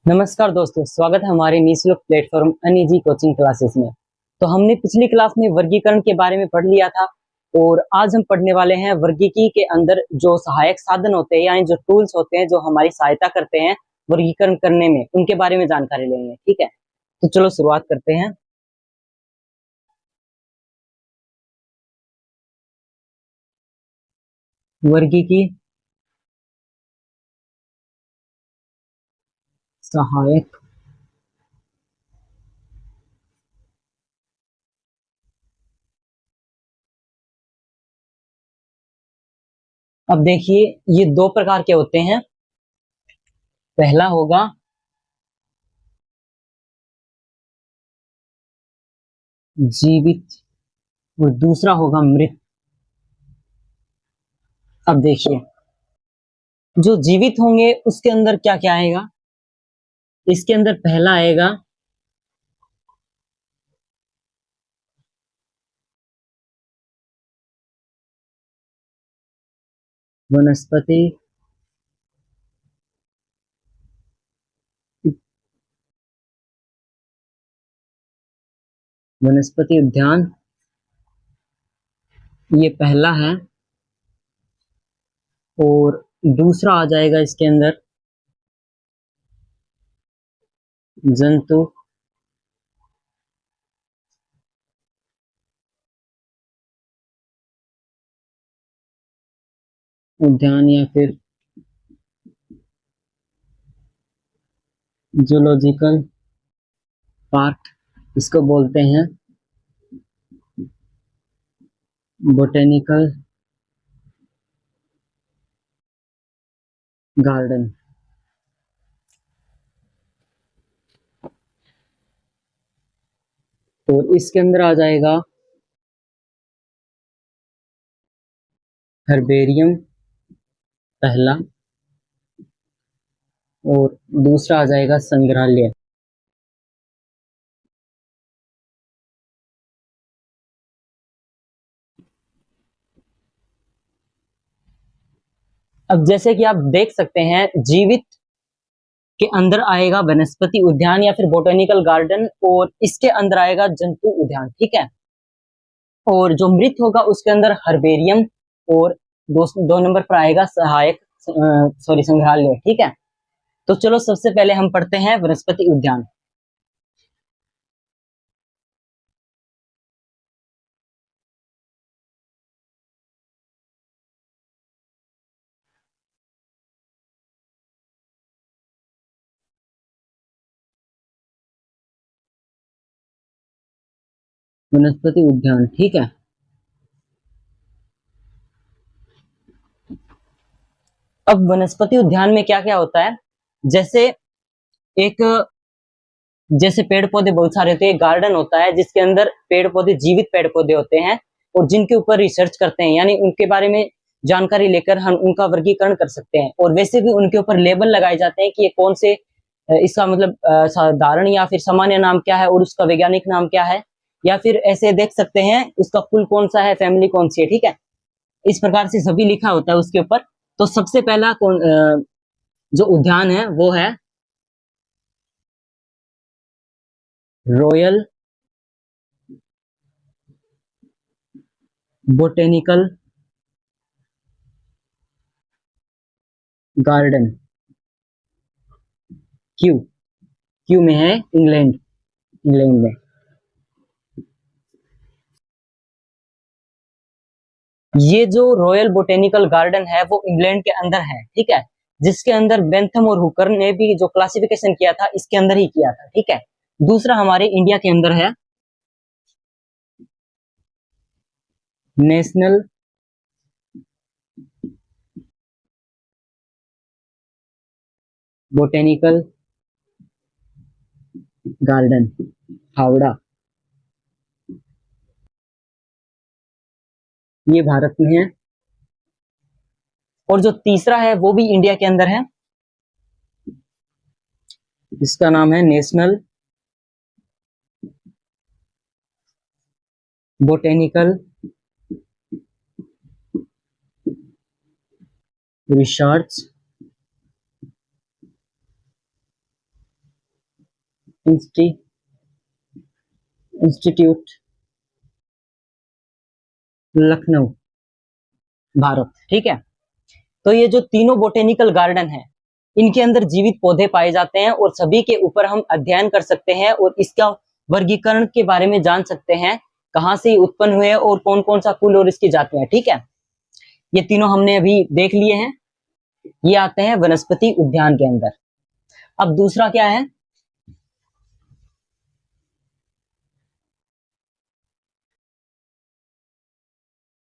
नमस्कार दोस्तों, स्वागत है हमारे निशुल्क प्लेटफॉर्म अनइजी कोचिंग क्लासेस में। तो हमने पिछली क्लास में वर्गीकरण के बारे में पढ़ लिया था और आज हम पढ़ने वाले हैं वर्गीकी के अंदर जो सहायक साधन होते हैं यानी जो टूल्स होते हैं जो हमारी सहायता करते हैं वर्गीकरण करने में, उनके बारे में जानकारी लेंगे। ठीक है, तो चलो शुरुआत करते हैं। वर्गीकी सहायक अब देखिए, ये दो प्रकार के होते हैं। पहला होगा जीवित और दूसरा होगा मृत। अब देखिए, जो जीवित होंगे उसके अंदर क्या क्या आएगा। इसके अंदर पहला आएगा वनस्पति वनस्पति उद्यान, ये पहला है। और दूसरा आ जाएगा इसके अंदर जंतु उद्यान या फिर जूलॉजिकल पार्क, इसको बोलते हैं बोटेनिकल गार्डन। और इसके अंदर आ जाएगा हर्बेरियम पहला, और दूसरा आ जाएगा संग्रहालय। अब जैसे कि आप देख सकते हैं, जीवित के अंदर आएगा वनस्पति उद्यान या फिर बोटेनिकल गार्डन, और इसके अंदर आएगा जंतु उद्यान। ठीक है, और जो मृत होगा उसके अंदर हर्बेरियम, और दो नंबर पर आएगा सहायक संग्रहालय। ठीक है, तो चलो सबसे पहले हम पढ़ते हैं वनस्पति उद्यान। वनस्पति उद्यान, ठीक है। अब वनस्पति उद्यान में क्या क्या होता है, जैसे एक जैसे पेड़ पौधे बहुत सारे होते हैं, गार्डन होता है जिसके अंदर पेड़ पौधे, जीवित पेड़ पौधे होते हैं और जिनके ऊपर रिसर्च करते हैं, यानी उनके बारे में जानकारी लेकर हम उनका वर्गीकरण कर सकते हैं। और वैसे भी उनके ऊपर लेबल लगाए जाते हैं कि ये कौन से, इसका मतलब साधारण या फिर सामान्य नाम क्या है और उसका वैज्ञानिक नाम क्या है, या फिर ऐसे देख सकते हैं उसका कुल कौन सा है, फैमिली कौन सी है। ठीक है, इस प्रकार से सभी लिखा होता है उसके ऊपर। तो सबसे पहला जो उद्यान है वो है royal botanical garden. Q Q में है इंग्लैंड, इंग्लैंड में। ये जो रॉयल बोटेनिकल गार्डन है वो इंग्लैंड के अंदर है। ठीक है, जिसके अंदर बेंथम और हुकर ने भी जो क्लासिफिकेशन किया था इसके अंदर ही किया था। ठीक है, दूसरा हमारे इंडिया के अंदर है नेशनल बोटेनिकल गार्डन हावड़ा, ये भारत में है। और जो तीसरा है वो भी इंडिया के अंदर है, इसका नाम है national botanical research institute Lucknow, Bharat. ठीक है, तो ये जो तीनों बोटेनिकल गार्डन है, इनके अंदर जीवित पौधे पाए जाते हैं और सभी के ऊपर हम अध्ययन कर सकते हैं और इसका वर्गीकरण के बारे में जान सकते हैं, कहाँ से उत्पन्न हुए और कौन कौन सा कुल और इसकी जातियां हैं। ठीक है, ये तीनों हमने अभी देख लिए हैं, ये आते हैं वनस्पति उद्यान के अंदर। अब दूसरा क्या है,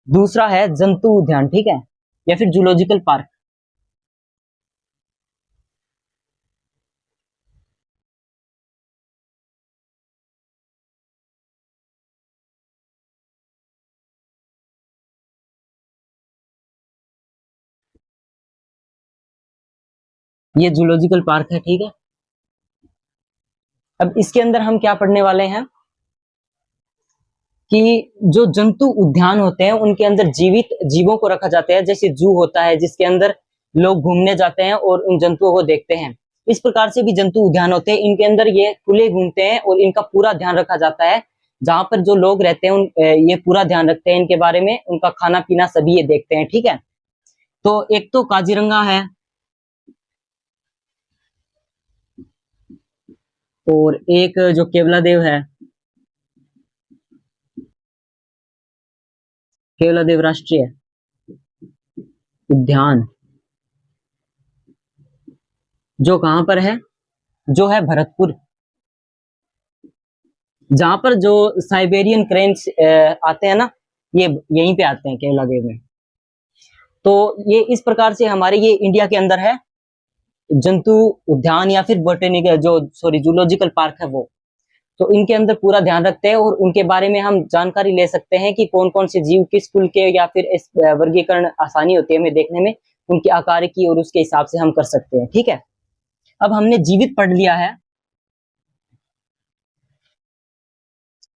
दूसरा है जंतु उद्यान। ठीक है, या फिर जूलॉजिकल पार्क। ये जूलॉजिकल पार्क है। ठीक है, अब इसके अंदर हम क्या पढ़ने वाले हैं कि जो जंतु उद्यान होते हैं उनके अंदर जीवित जीवों को रखा जाता है, जैसे जू होता है जिसके अंदर लोग घूमने जाते हैं और उन जंतुओं को देखते हैं। इस प्रकार से भी जंतु उद्यान होते हैं, इनके अंदर ये खुले घूमते हैं और इनका पूरा ध्यान रखा जाता है। जहां पर जो लोग रहते हैं ये पूरा ध्यान रखते हैं इनके बारे में, उनका खाना पीना सभी ये देखते हैं। ठीक है, तो एक तो काजीरंगा है और एक जो केवलादेव है, केवलादेव राष्ट्रीय उद्यान, जो कहां पर है, जो है भरतपुर, जहां पर जो साइबेरियन क्रेन्स आते हैं ना, ये यहीं पे आते हैं केवलादेव में। तो ये इस प्रकार से हमारे ये इंडिया के अंदर है जंतु उद्यान या फिर बोटेनिकल जूलॉजिकल पार्क है वो। तो इनके अंदर पूरा ध्यान रखते हैं और उनके बारे में हम जानकारी ले सकते हैं कि कौन कौन से जीव किस कुल के, या फिर इस वर्गीकरण आसानी होती है हमें देखने में, उनके आकार की, और उसके हिसाब से हम कर सकते हैं। ठीक है, अब हमने जीवित पढ़ लिया है,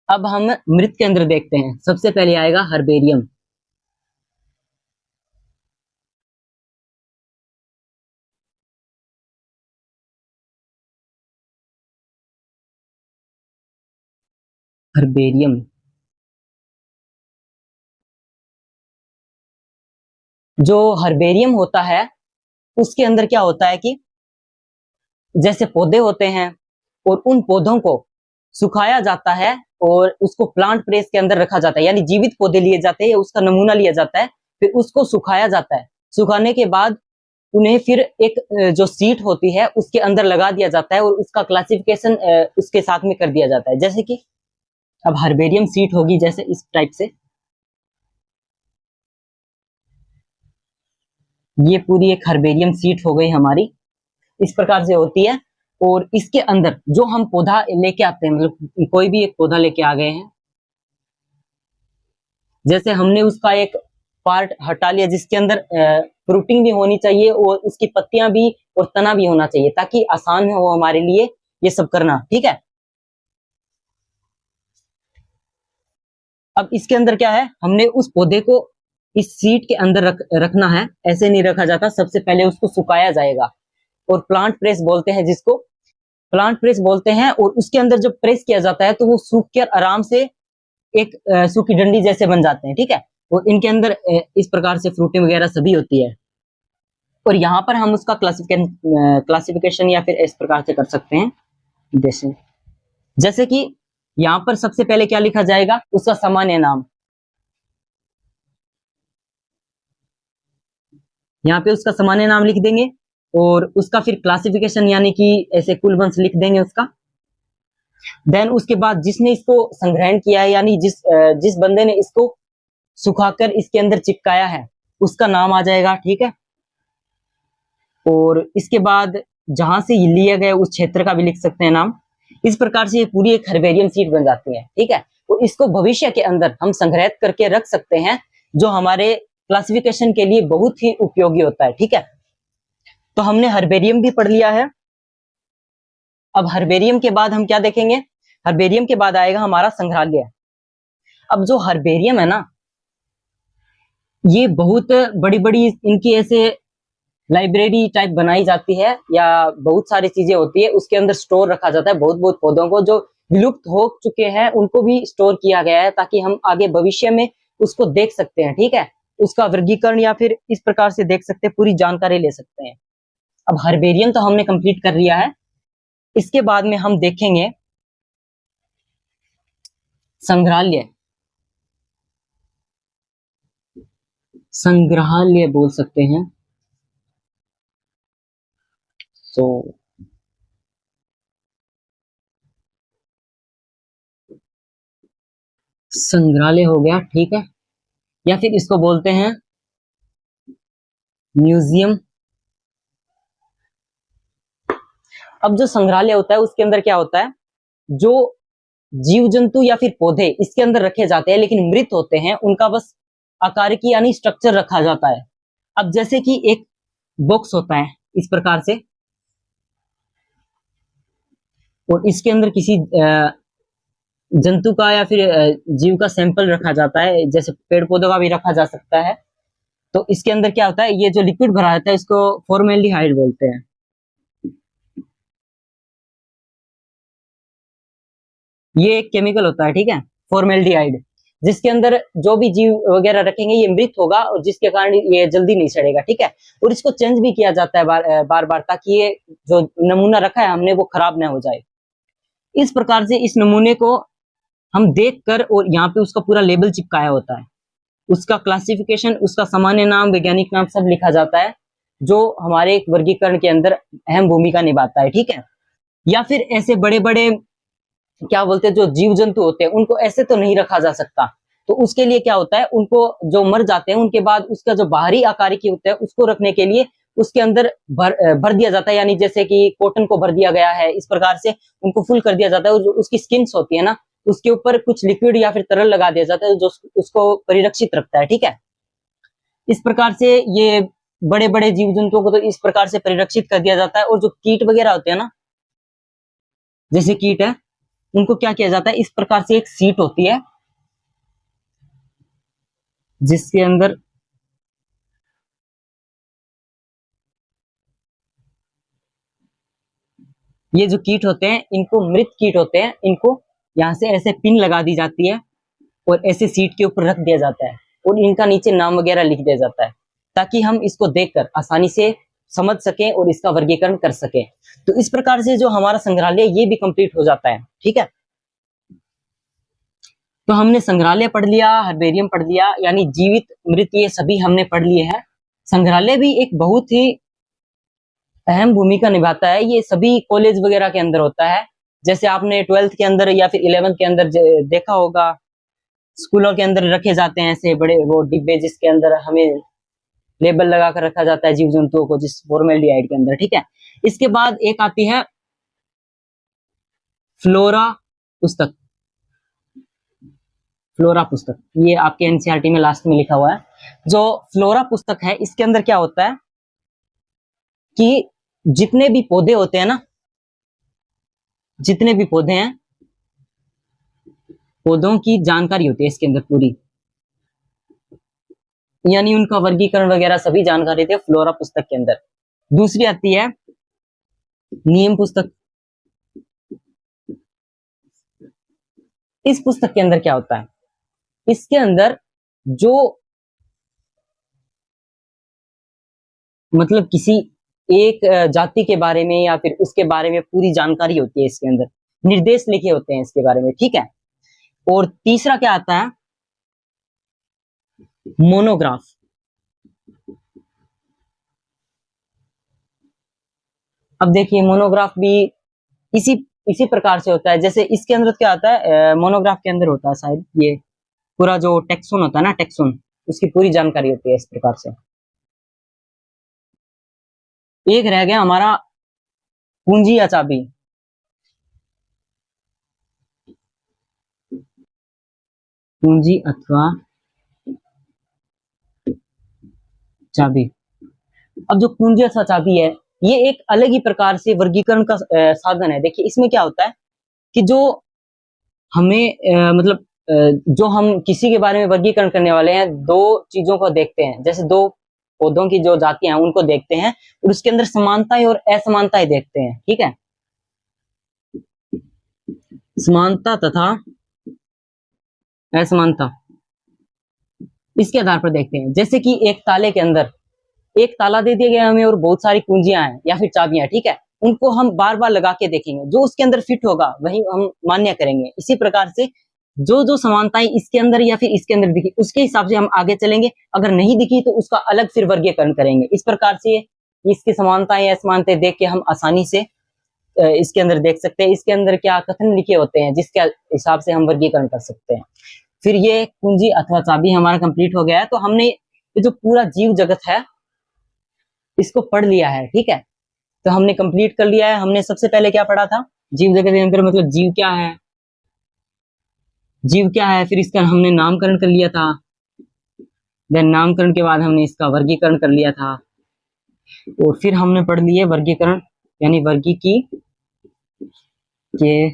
अब हम मृत के अंदर देखते हैं। सबसे पहले आएगा हर्बेरियम। हर्बेरियम जो हर्बेरियम होता है उसके अंदर क्या होता है कि जैसे पौधे होते हैं और उन पौधों को सुखाया जाता है और उसको प्लांट प्रेस के अंदर रखा जाता है, यानी जीवित पौधे लिए जाते हैं, उसका नमूना लिया जाता है, फिर उसको सुखाया जाता है। सुखाने के बाद उन्हें फिर एक जो सीट होती है उसके अंदर लगा दिया जाता है और उसका क्लासिफिकेशन उसके साथ में कर दिया जाता है। जैसे कि अब हर्बेरियम सीट होगी जैसे इस टाइप से, ये पूरी एक हर्बेरियम सीट हो गई हमारी, इस प्रकार से होती है। और इसके अंदर जो हम पौधा लेके आते हैं, मतलब कोई भी एक पौधा लेके आ गए हैं, जैसे हमने उसका एक पार्ट हटा लिया जिसके अंदर फ्रूटिंग भी होनी चाहिए और उसकी पत्तियां भी और तना भी होना चाहिए, ताकि आसान हो हमारे लिए ये सब करना। ठीक है, अब इसके अंदर क्या है, हमने उस पौधे को इस सीट के अंदर रखना है, ऐसे नहीं रखा जाता। सबसे पहले उसको सुखाया जाएगा और प्लांट प्रेस बोलते हैं जिसको, प्लांट प्रेस बोलते हैं। और उसके अंदर जब प्रेस किया जाता है तो वो सूख कर आराम से एक सूखी डंडी जैसे बन जाते हैं। ठीक है, और इनके अंदर इस प्रकार से फ्रूटिंग वगैरह सभी होती है। और यहाँ पर हम उसका क्लासिफिकेशन या फिर इस प्रकार से कर सकते हैं, जैसे कि यहाँ पर सबसे पहले क्या लिखा जाएगा, उसका सामान्य नाम, यहाँ पे उसका सामान्य नाम लिख देंगे और उसका फिर क्लासिफिकेशन यानी कि ऐसे कुल वंश लिख देंगे उसका। देन उसके बाद जिसने इसको संग्रहण किया है, यानी जिस बंदे ने इसको सुखाकर इसके अंदर चिपकाया है, उसका नाम आ जाएगा। ठीक है, और इसके बाद जहां से लिया गया उस क्षेत्र का भी लिख सकते हैं नाम। इस प्रकार से ये पूरी एक हर्बेरियम सीट बन जाती है। ठीक है, और इसको भविष्य के अंदर हम संग्रहित करके रख सकते हैं, जो हमारे क्लासिफिकेशन के लिए बहुत ही उपयोगी होता है। ठीक है, तो हमने हर्बेरियम भी पढ़ लिया है। अब हर्बेरियम के बाद हम क्या देखेंगे, हर्बेरियम के बाद आएगा हमारा संग्रहालय। अब जो हर्बेरियम है ना, ये बहुत बड़ी बड़ी इनकी ऐसे लाइब्रेरी टाइप बनाई जाती है या बहुत सारी चीजें होती है, उसके अंदर स्टोर रखा जाता है बहुत बहुत पौधों को जो विलुप्त हो चुके हैं उनको भी स्टोर किया गया है ताकि हम आगे भविष्य में उसको देख सकते हैं। ठीक है, उसका वर्गीकरण या फिर इस प्रकार से देख सकते हैं, पूरी जानकारी ले सकते हैं। अब हर्बेरियम तो हमने कंप्लीट कर लिया है। इसके बाद में हम देखेंगे संग्रहालय। संग्रहालय बोल सकते हैं। तो संग्रहालय हो गया, ठीक है, या फिर इसको बोलते हैं म्यूजियम। अब जो संग्रहालय होता है उसके अंदर क्या होता है, जो जीव जंतु या फिर पौधे इसके अंदर रखे जाते हैं लेकिन मृत होते हैं, उनका बस आकार की यानी स्ट्रक्चर रखा जाता है। अब जैसे कि एक बॉक्स होता है इस प्रकार से, और इसके अंदर किसी जंतु का या फिर जीव का सैंपल रखा जाता है, जैसे पेड़ पौधों का भी रखा जा सकता है। तो इसके अंदर क्या होता है, ये जो लिक्विड भरा रहता है इसको फॉर्मेल्डिहाइड बोलते हैं। ये एक केमिकल होता है, ठीक है, फॉर्मेल्डिहाइड, जिसके अंदर जो भी जीव वगैरह रखेंगे ये मृत होगा और जिसके कारण ये जल्दी नहीं सड़ेगा। ठीक है, और इसको चेंज भी किया जाता है बार बार ताकि ये जो नमूना रखा है हमने वो खराब ना हो जाए। इस प्रकार से इस नमूने को हम देखकर, और यहाँ पे उसका पूरा लेबल चिपकाया होता है, उसका क्लासिफिकेशन, उसका सामान्य नाम, वैज्ञानिक नाम सब लिखा जाता है, जो हमारे एक वर्गीकरण के अंदर अहम भूमिका निभाता है। ठीक है, या फिर ऐसे बड़े बड़े क्या बोलते हैं जो जीव जंतु होते हैं उनको ऐसे तो नहीं रखा जा सकता, तो उसके लिए क्या होता है, उनको जो मर जाते हैं उनके बाद उसका जो बाहरी आकारिकी होता है उसको रखने के लिए उसके अंदर भर दिया जाता है, यानी जैसे कि कॉटन को भर दिया गया है, इस प्रकार से उनको फुल कर दिया जाता है। जो उसकी स्किन्स होती है ना, उसके ऊपर कुछ लिक्विड या फिर तरल लगा दिया जाता है जो उसको परिरक्षित रखता है। ठीक है, इस प्रकार से ये बड़े बड़े जीव जंतुओं को तो इस प्रकार से परिरक्षित कर दिया जाता है। और जो कीट वगैरह होते हैं ना, जैसे कीट है, उनको क्या किया जाता है, इस प्रकार से एक सीट होती है जिसके अंदर ये जो कीट होते हैं, इनको मृत कीट होते हैं, इनको यहां से ऐसे पिन लगा दी जाती है और ऐसे सीट के ऊपर रख दिया जाता है और इनका नीचे नाम वगैरह लिख दिया जाता है ताकि हम इसको देखकर आसानी से समझ सकें और इसका वर्गीकरण कर सकें। तो इस प्रकार से जो हमारा संग्रहालय ये भी कंप्लीट हो जाता है। ठीक है, तो हमने संग्रहालय पढ़ लिया, हर्बेरियम पढ़ लिया, यानी जीवित मृत ये सभी हमने पढ़ लिए हैं। संग्रहालय भी एक बहुत ही अहम भूमिका निभाता है, ये सभी कॉलेज वगैरह के अंदर होता है। जैसे आपने 12th के अंदर या फिर 11th के अंदर देखा होगा, स्कूलों के अंदर रखे जाते हैं ऐसे बड़े वो डिब्बे जिसके अंदर हमें लेबल लगा कर रखा जाता है जीव जंतुओं को, जिस फॉर्मेल्डिहाइड के अंदर। ठीक है, इसके बाद एक आती है फ्लोरा पुस्तक। फ्लोरा पुस्तक ये आपके एनसीईआरटी में लास्ट में लिखा हुआ है। जो फ्लोरा पुस्तक है इसके अंदर क्या होता है कि जितने भी पौधे होते हैं ना, जितने भी पौधे हैं, पौधों की जानकारी होती है इसके अंदर पूरी, यानी उनका वर्गीकरण वगैरह सभी जानकारी होती है फ्लोरा पुस्तक के अंदर। दूसरी आती है नियम पुस्तक। इस पुस्तक के अंदर क्या होता है, इसके अंदर जो मतलब किसी एक जाति के बारे में या फिर उसके बारे में पूरी जानकारी होती है, इसके अंदर निर्देश लिखे होते हैं इसके बारे में। ठीक है, और तीसरा क्या आता है, मोनोग्राफ। अब देखिए मोनोग्राफ भी इसी इसी प्रकार से होता है। जैसे इसके अंदर क्या आता है, मोनोग्राफ के अंदर होता है शायद ये पूरा जो टेक्सोन होता है ना, टेक्सोन, उसकी पूरी जानकारी होती है इस प्रकार से। एक रह गया हमारा कुंजी या चाबी। कुंजी अथवा चाबी। अब जो कुंजी अथवा चाबी है ये एक अलग ही प्रकार से वर्गीकरण का साधन है। देखिए इसमें क्या होता है कि जो हमें मतलब जो हम किसी के बारे में वर्गीकरण करने वाले हैं, दो चीजों को देखते हैं। जैसे दो पौधों की जो जातियां हैं उनको देखते हैं और उसके अंदर समानताएं और असमानताएं देखते हैं। ठीक है, समानता तथा असमानता इसके आधार पर देखते हैं। जैसे कि एक ताले के अंदर एक ताला दे दिया गया हमें और बहुत सारी कुंजियां हैं या फिर चाबियां, ठीक है, उनको हम बार बार लगा के देखेंगे, जो उसके अंदर फिट होगा वही हम मान्य करेंगे। इसी प्रकार से जो जो समानताएं इसके अंदर या फिर इसके अंदर दिखी उसके हिसाब से हम आगे चलेंगे, अगर नहीं दिखी तो उसका अलग फिर वर्गीकरण करेंगे। इस प्रकार से इसकी समानताएं असमानताएं देख के हम आसानी से इसके अंदर देख सकते हैं इसके अंदर क्या कथन लिखे होते हैं, जिसके हिसाब से हम वर्गीकरण कर सकते हैं। फिर ये कुंजी अथवा चाबी हमारा कंप्लीट हो गया है। तो हमने ये जो पूरा जीव जगत है इसको पढ़ लिया है। ठीक है, तो हमने कंप्लीट कर लिया है। हमने सबसे पहले क्या पढ़ा था, जीव जगत के अंदर मतलब जीव क्या है, जीव क्या है, फिर इसका हमने नामकरण कर लिया था। देन नामकरण के बाद हमने इसका वर्गीकरण कर लिया था और फिर हमने पढ़ लिए वर्गीकरण यानी वर्गीकी के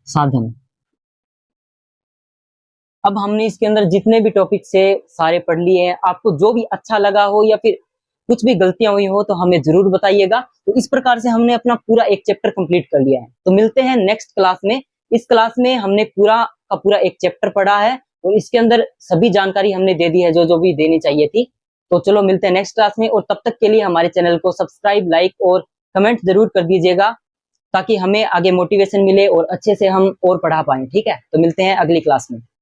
साधन। अब हमने इसके अंदर जितने भी टॉपिक से सारे पढ़ लिए हैं, आपको जो भी अच्छा लगा हो या फिर कुछ भी गलतियां हुई हो तो हमें जरूर बताइएगा। तो इस प्रकार से हमने अपना पूरा एक चैप्टर कंप्लीट कर लिया है। तो मिलते हैं नेक्स्ट क्लास में। इस क्लास में हमने पूरा का पूरा एक चैप्टर पढ़ा है और इसके अंदर सभी जानकारी हमने दे दी है जो जो भी देनी चाहिए थी। तो चलो मिलते हैं नेक्स्ट क्लास में, और तब तक के लिए हमारे चैनल को सब्सक्राइब, लाइक और कमेंट जरूर कर दीजिएगा ताकि हमें आगे मोटिवेशन मिले और अच्छे से हम और पढ़ा पाएं। ठीक है, तो मिलते हैं अगली क्लास में।